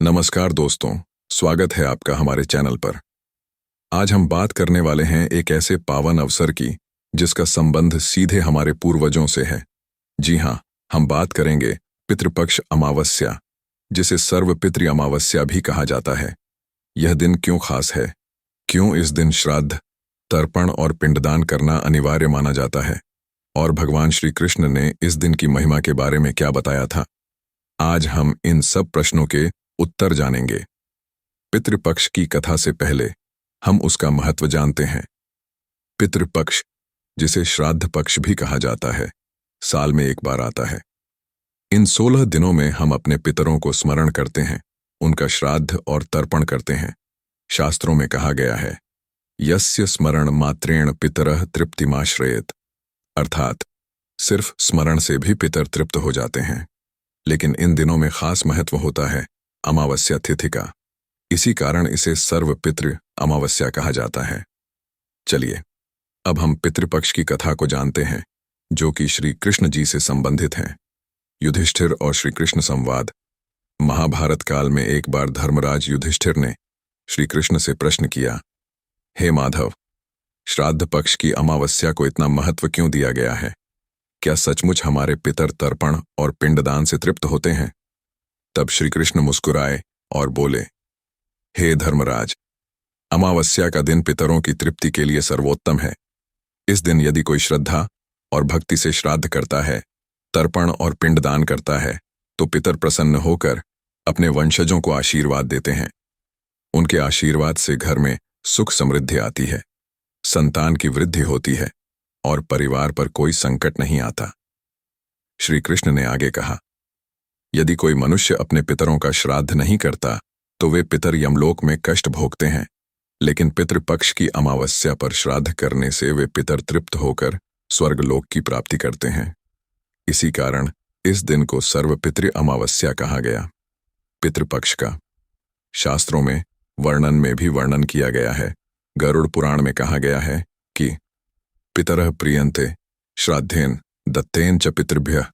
नमस्कार दोस्तों, स्वागत है आपका हमारे चैनल पर। आज हम बात करने वाले हैं एक ऐसे पावन अवसर की जिसका संबंध सीधे हमारे पूर्वजों से है। जी हाँ, हम बात करेंगे पितृपक्ष अमावस्या, जिसे सर्वपितृ अमावस्या भी कहा जाता है। यह दिन क्यों खास है? क्यों इस दिन श्राद्ध, तर्पण और पिंडदान करना अनिवार्य माना जाता है? और भगवान श्री कृष्ण ने इस दिन की महिमा के बारे में क्या बताया था? आज हम इन सब प्रश्नों के उत्तर जानेंगे। पितृपक्ष की कथा से पहले हम उसका महत्व जानते हैं। पितृपक्ष, जिसे श्राद्ध पक्ष भी कहा जाता है, साल में एक बार आता है। इन 16 दिनों में हम अपने पितरों को स्मरण करते हैं, उनका श्राद्ध और तर्पण करते हैं। शास्त्रों में कहा गया है, यस्य स्मरण मात्रेण पितरः तृप्तिमाश्रयेत, अर्थात सिर्फ स्मरण से भी पितर तृप्त हो जाते हैं। लेकिन इन दिनों में खास महत्व होता है अमावस्या तिथि का। इसी कारण इसे सर्वपितृ अमावस्या कहा जाता है। चलिए, अब हम पितृपक्ष की कथा को जानते हैं, जो कि श्री कृष्ण जी से संबंधित है। युधिष्ठिर और श्री कृष्ण संवाद। महाभारत काल में एक बार धर्मराज युधिष्ठिर ने श्री कृष्ण से प्रश्न किया, हे माधव, श्राद्ध पक्ष की अमावस्या को इतना महत्व क्यों दिया गया है? क्या सचमुच हमारे पितर तर्पण और पिंडदान से तृप्त होते हैं? तब श्री कृष्ण मुस्कुराए और बोले, हे धर्मराज, अमावस्या का दिन पितरों की तृप्ति के लिए सर्वोत्तम है। इस दिन यदि कोई श्रद्धा और भक्ति से श्राद्ध करता है, तर्पण और पिंडदान करता है, तो पितर प्रसन्न होकर अपने वंशजों को आशीर्वाद देते हैं। उनके आशीर्वाद से घर में सुख समृद्धि आती है, संतान की वृद्धि होती है और परिवार पर कोई संकट नहीं आता। श्री कृष्ण ने आगे कहा, यदि कोई मनुष्य अपने पितरों का श्राद्ध नहीं करता तो वे पितर यमलोक में कष्ट भोगते हैं, लेकिन पितृपक्ष की अमावस्या पर श्राद्ध करने से वे पितर तृप्त होकर स्वर्गलोक की प्राप्ति करते हैं। इसी कारण इस दिन को सर्वपितृ अमावस्या कहा गया। पितृपक्ष का शास्त्रों में वर्णन में भी वर्णन किया गया है। गरुड़ पुराण में कहा गया है कि पितरः प्रियन्ते श्राद्धेन दत्तेन च पितृभ्यः,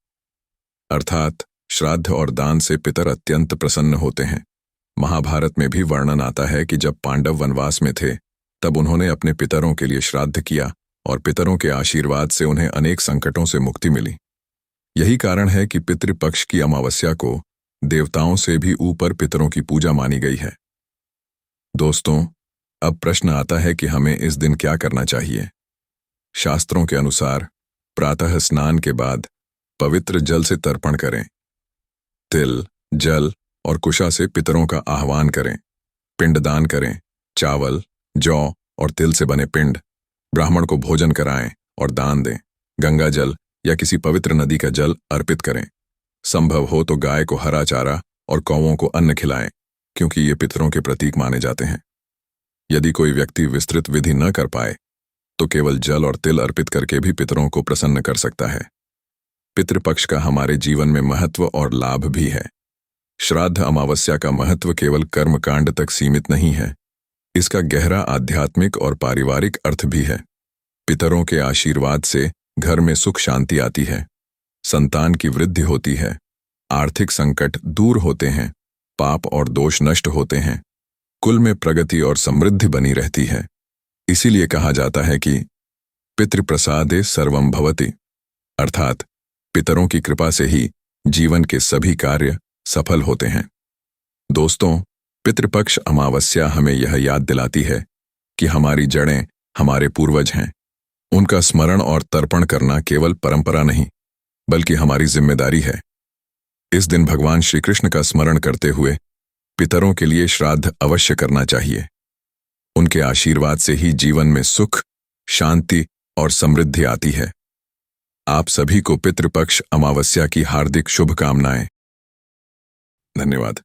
अर्थात श्राद्ध और दान से पितर अत्यंत प्रसन्न होते हैं। महाभारत में भी वर्णन आता है कि जब पांडव वनवास में थे, तब उन्होंने अपने पितरों के लिए श्राद्ध किया और पितरों के आशीर्वाद से उन्हें अनेक संकटों से मुक्ति मिली। यही कारण है कि पितृपक्ष की अमावस्या को देवताओं से भी ऊपर पितरों की पूजा मानी गई है। दोस्तों, अब प्रश्न आता है कि हमें इस दिन क्या करना चाहिए। शास्त्रों के अनुसार प्रातः स्नान के बाद पवित्र जल से तर्पण करें। तिल, जल और कुशा से पितरों का आह्वान करें। पिंडदान करें। चावल, जौ और तिल से बने पिंड ब्राह्मण को भोजन कराएं और दान दें। गंगा जल या किसी पवित्र नदी का जल अर्पित करें। संभव हो तो गाय को हरा चारा और कौवों को अन्न खिलाएं, क्योंकि ये पितरों के प्रतीक माने जाते हैं। यदि कोई व्यक्ति विस्तृत विधि न कर पाए तो केवल जल और तिल अर्पित करके भी पितरों को प्रसन्न कर सकता है। पितृपक्ष का हमारे जीवन में महत्व और लाभ भी है। श्राद्ध अमावस्या का महत्व केवल कर्मकांड तक सीमित नहीं है, इसका गहरा आध्यात्मिक और पारिवारिक अर्थ भी है। पितरों के आशीर्वाद से घर में सुख शांति आती है, संतान की वृद्धि होती है, आर्थिक संकट दूर होते हैं, पाप और दोष नष्ट होते हैं, कुल में प्रगति और समृद्धि बनी रहती है। इसीलिए कहा जाता है कि पितृप्रसादे सर्वं भवति, अर्थात पितरों की कृपा से ही जीवन के सभी कार्य सफल होते हैं। दोस्तों, पितृपक्ष अमावस्या हमें यह याद दिलाती है कि हमारी जड़ें हमारे पूर्वज हैं। उनका स्मरण और तर्पण करना केवल परंपरा नहीं, बल्कि हमारी जिम्मेदारी है। इस दिन भगवान श्री कृष्ण का स्मरण करते हुए पितरों के लिए श्राद्ध अवश्य करना चाहिए। उनके आशीर्वाद से ही जीवन में सुख, शांति और समृद्धि आती है। आप सभी को पितृपक्ष अमावस्या की हार्दिक शुभकामनाएं। धन्यवाद।